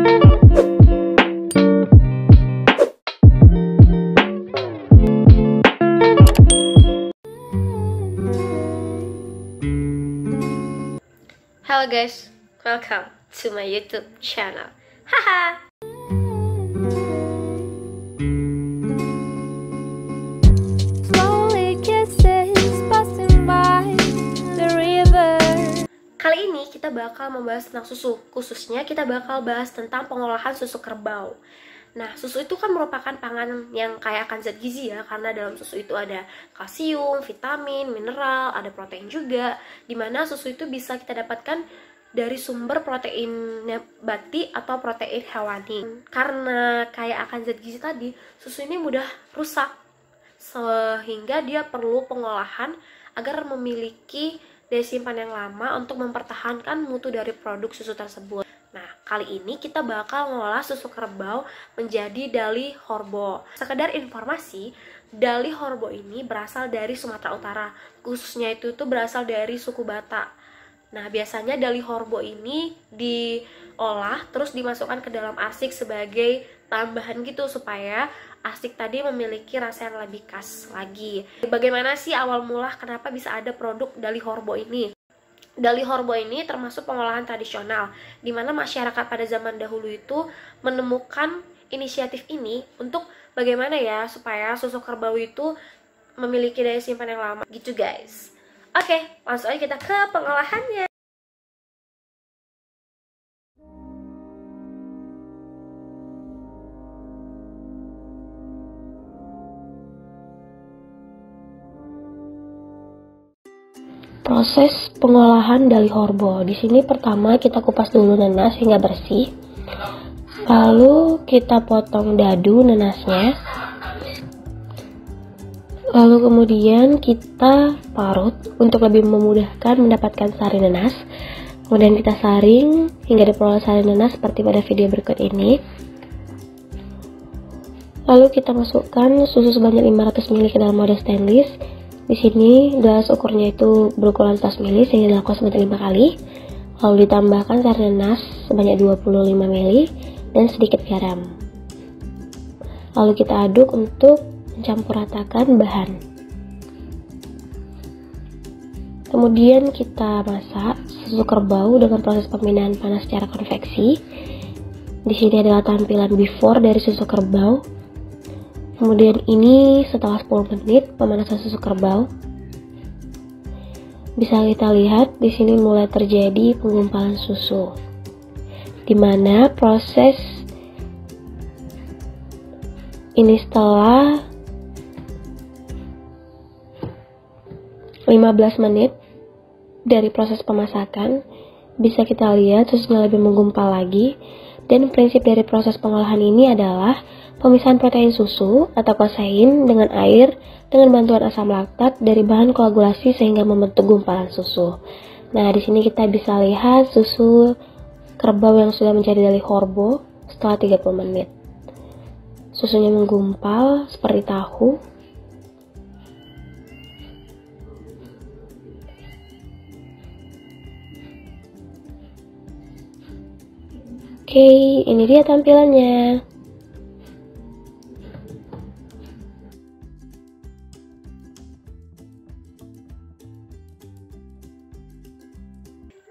Hello guys, welcome to my YouTube channel. Haha. Kali ini kita bakal membahas tentang susu. Khususnya kita bakal bahas tentang pengolahan susu kerbau. Nah, susu itu kan merupakan pangan yang kaya akan zat gizi ya, karena dalam susu itu ada kalsium, vitamin, mineral, ada protein juga, dimana susu itu bisa kita dapatkan dari sumber protein nabati atau protein hewani. Karena kaya akan zat gizi tadi, susu ini mudah rusak, sehingga dia perlu pengolahan agar memiliki daya simpan yang lama untuk mempertahankan mutu dari produk susu tersebut. Nah, kali ini kita bakal ngolah susu kerbau menjadi Dali Horbo. Sekedar informasi, Dali Horbo ini berasal dari Sumatera Utara. Khususnya itu berasal dari suku Batak. Nah, biasanya Dali Horbo ini diolah terus dimasukkan ke dalam arsik sebagai tambahan gitu supaya arsik tadi memiliki rasa yang lebih khas lagi. Bagaimana sih awal mula kenapa bisa ada produk Dali Horbo ini? Dali Horbo ini termasuk pengolahan tradisional, di mana masyarakat pada zaman dahulu itu menemukan inisiatif ini untuk bagaimana ya supaya susu kerbau itu memiliki daya simpan yang lama gitu guys. Oke, langsung aja kita ke pengolahannya. Proses pengolahan Dali Horbo. Di sini pertama kita kupas dulu nanas hingga bersih. Lalu kita potong dadu nanasnya. Lalu kemudian kita parut untuk lebih memudahkan mendapatkan sari nanas. Kemudian kita saring hingga diperoleh sari nanas seperti pada video berikut ini. Lalu kita masukkan susu sebanyak 500 ml ke dalam wadah stainless. Di sini gelas ukurnya itu berukuran 100 ml sehingga dilakukan sebanyak 5 kali. Lalu ditambahkan sari nanas sebanyak 25 ml dan sedikit garam. Lalu kita aduk untuk mencampur ratakan bahan. Kemudian kita masak susu kerbau dengan proses pemindahan panas secara konveksi. Di sini adalah tampilan before dari susu kerbau. Kemudian ini setelah 10 menit pemanasan susu kerbau. Bisa kita lihat di sini mulai terjadi penggumpalan susu. Di mana proses ini setelah 15 menit dari proses pemasakan, bisa kita lihat susunya lebih menggumpal lagi. Dan prinsip dari proses pengolahan ini adalah pemisahan protein susu atau kasein dengan air dengan bantuan asam laktat dari bahan koagulasi sehingga membentuk gumpalan susu. Nah, di sini kita bisa lihat susu kerbau yang sudah menjadi Dali Horbo setelah 30 menit. Susunya menggumpal seperti tahu. Oke, ini dia tampilannya.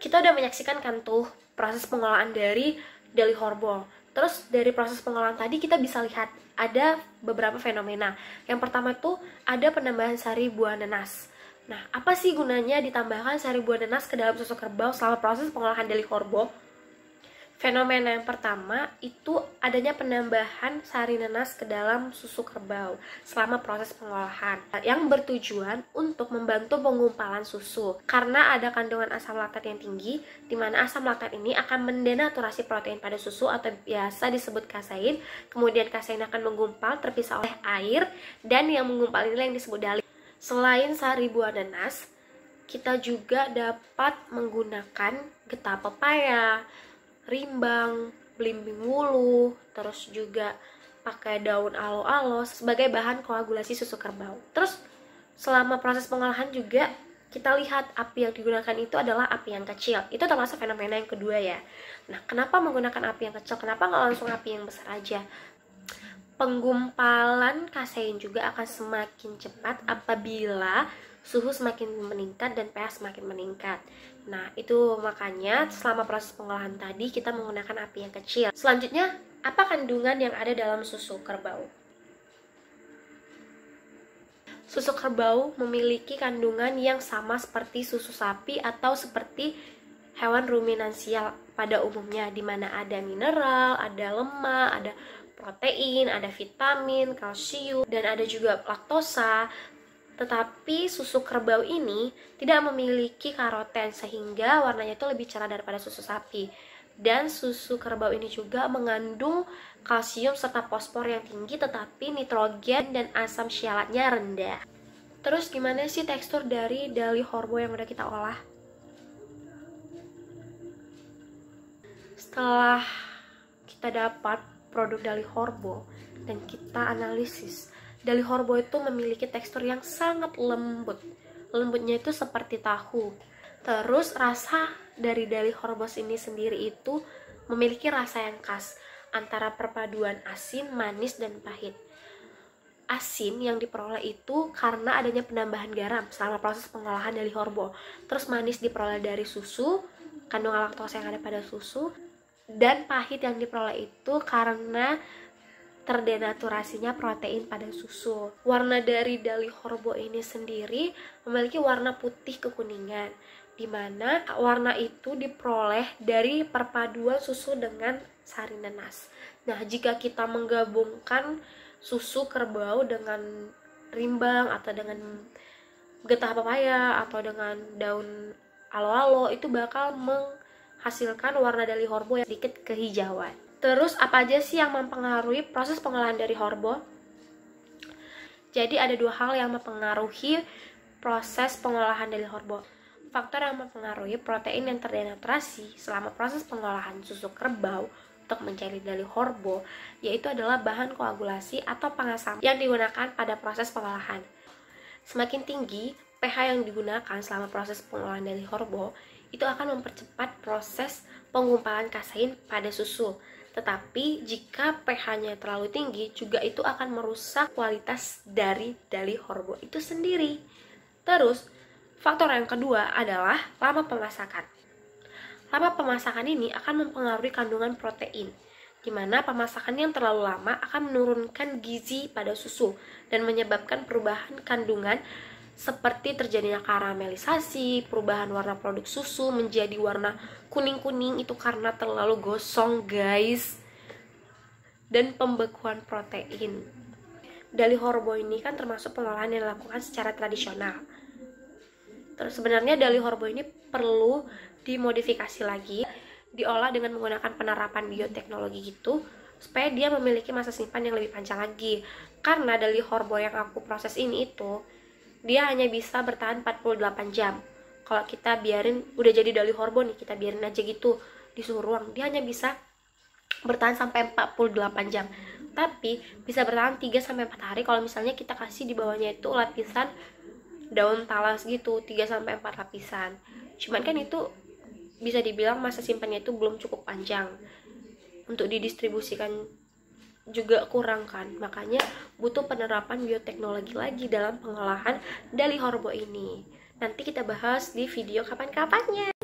Kita udah menyaksikan kan tuh proses pengolahan dari Dali Horbo. Terus dari proses pengolahan tadi kita bisa lihat ada beberapa fenomena. Yang pertama tuh ada penambahan sari buah nanas. Nah, apa sih gunanya ditambahkan sari buah nanas ke dalam susu kerbau selama proses pengolahan Dali Horbo? Fenomena yang pertama itu adanya penambahan sari nanas ke dalam susu kerbau selama proses pengolahan yang bertujuan untuk membantu penggumpalan susu karena ada kandungan asam laktat yang tinggi, di mana asam laktat ini akan mendenaturasi protein pada susu atau biasa disebut kasein. Kemudian kasein akan menggumpal terpisah oleh air dan yang menggumpal inilah yang disebut dali. Selain sari buah nanas, kita juga dapat menggunakan getah pepaya, rimbang, belimbing wuluh, terus juga pakai daun aloe-aloe sebagai bahan koagulasi susu kerbau. Terus selama proses pengolahan juga kita lihat api yang digunakan itu adalah api yang kecil. Itu termasuk fenomena yang kedua ya. Nah, kenapa menggunakan api yang kecil? Kenapa nggak langsung api yang besar aja? Penggumpalan kasein juga akan semakin cepat apabila suhu semakin meningkat dan pH semakin meningkat. Nah, itu makanya selama proses pengolahan tadi kita menggunakan api yang kecil. Selanjutnya, apa kandungan yang ada dalam susu kerbau? Susu kerbau memiliki kandungan yang sama seperti susu sapi atau seperti hewan ruminansial pada umumnya, di mana ada mineral, ada lemak, ada protein, ada vitamin, kalsium, dan ada juga laktosa. Tetapi susu kerbau ini tidak memiliki karoten sehingga warnanya itu lebih cerah daripada susu sapi. Dan susu kerbau ini juga mengandung kalsium serta fosfor yang tinggi, tetapi nitrogen dan asam sialatnya rendah. Terus gimana sih tekstur dari Dali Horbo yang udah kita olah? Setelah kita dapat produk Dali Horbo dan kita analisis, Dali Horbo itu memiliki tekstur yang sangat lembut. Lembutnya itu seperti tahu. Terus rasa dari Dali Horbos ini sendiri itu memiliki rasa yang khas antara perpaduan asin, manis, dan pahit. Asin yang diperoleh itu karena adanya penambahan garam selama proses pengolahan Dali Horbo. Terus manis diperoleh dari susu, kandungan laktosa yang ada pada susu, dan pahit yang diperoleh itu karena terdenaturasinya protein pada susu. Warna dari Dali Horbo ini sendiri memiliki warna putih kekuningan, di mana warna itu diperoleh dari perpaduan susu dengan sari nanas. Nah, jika kita menggabungkan susu kerbau dengan rimbang atau dengan getah pepaya atau dengan daun alo-alo, itu bakal menghasilkan warna Dali Horbo yang sedikit kehijauan. Terus apa aja sih yang mempengaruhi proses pengolahan dari Horbo? Jadi ada dua hal yang mempengaruhi proses pengolahan Dali Horbo. Faktor yang mempengaruhi protein yang terdenaturasi selama proses pengolahan susu kerbau untuk menjadi Dali Horbo, yaitu adalah bahan koagulasi atau pengasam yang digunakan pada proses pengolahan. Semakin tinggi pH yang digunakan selama proses pengolahan Dali Horbo, itu akan mempercepat proses penggumpalan kasein pada susu. Tetapi jika pH-nya terlalu tinggi, juga itu akan merusak kualitas dari Dali Horbo itu sendiri. Terus, faktor yang kedua adalah lama pemasakan. Lama pemasakan ini akan mempengaruhi kandungan protein, di mana pemasakan yang terlalu lama akan menurunkan gizi pada susu dan menyebabkan perubahan kandungan seperti terjadinya karamelisasi, perubahan warna produk susu menjadi warna kuning-kuning itu karena terlalu gosong guys, dan pembekuan protein. Dali Horbo ini kan termasuk pengolahan yang dilakukan secara tradisional. Terus sebenarnya Dali Horbo ini perlu dimodifikasi lagi, diolah dengan menggunakan penerapan bioteknologi gitu, supaya dia memiliki masa simpan yang lebih panjang lagi. Karena Dali Horbo yang aku proses ini itu dia hanya bisa bertahan 48 jam. Kalau kita biarin udah jadi Dali Horbo nih, kita biarin aja gitu di suhu ruang, dia hanya bisa bertahan sampai 48 jam. Tapi bisa bertahan 3-4 hari kalau misalnya kita kasih di bawahnya itu lapisan daun talas gitu, 3-4 lapisan. Cuman kan itu bisa dibilang masa simpannya itu belum cukup panjang. Untuk didistribusikan juga kurang kan, makanya butuh penerapan bioteknologi lagi dalam pengolahan Dali Horbo ini. Nanti kita bahas di video kapan-kapannya.